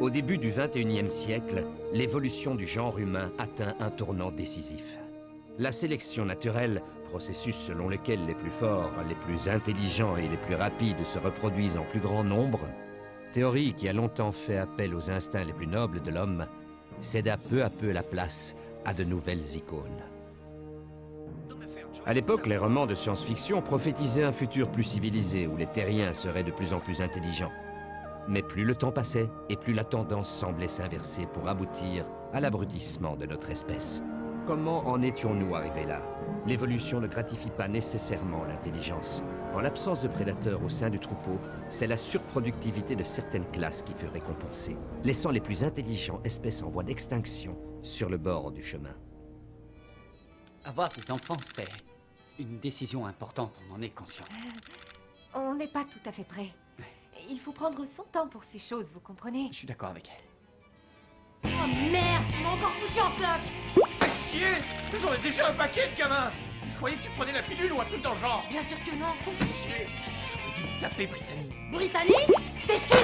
Au début du XXIe siècle, l'évolution du genre humain atteint un tournant décisif. La sélection naturelle, processus selon lequel les plus forts, les plus intelligents et les plus rapides se reproduisent en plus grand nombre, théorie qui a longtemps fait appel aux instincts les plus nobles de l'homme, céda peu à peu la place à de nouvelles icônes. À l'époque, les romans de science-fiction prophétisaient un futur plus civilisé où les terriens seraient de plus en plus intelligents. Mais plus le temps passait, et plus la tendance semblait s'inverser pour aboutir à l'abrutissement de notre espèce. Comment en étions-nous arrivés là? L'évolution ne gratifie pas nécessairement l'intelligence. En l'absence de prédateurs au sein du troupeau, c'est la surproductivité de certaines classes qui fut récompensée, laissant les plus intelligents espèces en voie d'extinction sur le bord du chemin. Avoir des enfants, c'est une décision importante, on en est conscient. On n'est pas tout à fait prêt. Il faut prendre son temps pour ces choses, vous comprenez? Je suis d'accord avec elle. Oh merde, tu m'as encore foutu en bloc! Fais chier! J'en ai déjà un paquet de gamins! Je croyais que tu prenais la pilule ou un truc dans le genre! Bien sûr que non! Fais chier! J'aurais dû me taper, Brittany! Brittany? T'es qui?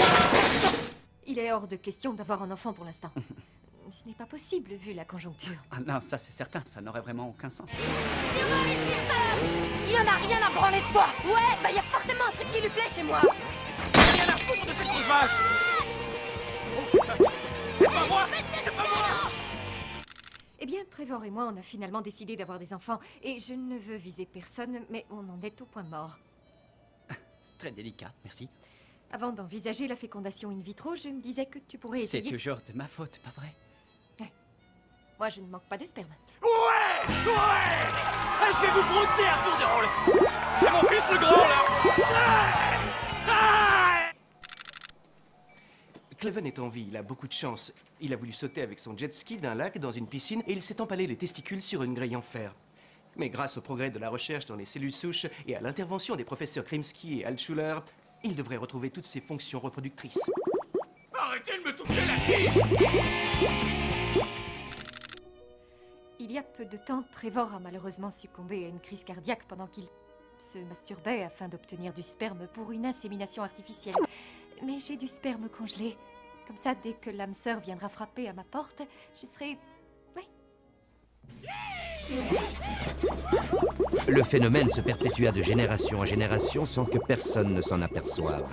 Il est hors de question d'avoir un enfant pour l'instant. Ce n'est pas possible vu la conjoncture. Ah non, ça c'est certain, ça n'aurait vraiment aucun sens. Il en a rien à branler de toi! Ouais, bah y a forcément un truc qui lui plaît chez moi! Rien à foutre de cette grosse vache! Oh putain! C'est pas moi! C'est pas moi! Eh bien, Trevor et moi, on a finalement décidé d'avoir des enfants. Et je ne veux viser personne, mais on en est au point mort. Très délicat, merci. Avant d'envisager la fécondation in vitro, je me disais que tu pourrais C'est essayer... toujours de ma faute, pas vrai? Moi, je ne manque pas de sperme. Ouais! Ouais! Ah, je vais vous brouter à tour de rôle! C'est mon fils le grand, là! Ah! Ah! Cleven est en vie, il a beaucoup de chance. Il a voulu sauter avec son jet ski d'un lac dans une piscine et il s'est empalé les testicules sur une grille en fer. Mais grâce au progrès de la recherche dans les cellules souches et à l'intervention des professeurs Krimsky et Altschuler, il devrait retrouver toutes ses fonctions reproductrices. Arrêtez de me toucher la tige! Il y a peu de temps, Trevor a malheureusement succombé à une crise cardiaque pendant qu'il se masturbait afin d'obtenir du sperme pour une insémination artificielle. Mais j'ai du sperme congelé. Comme ça, dès que l'âme sœur viendra frapper à ma porte, je serai... Oui. Le phénomène se perpétua de génération en génération sans que personne ne s'en aperçoive.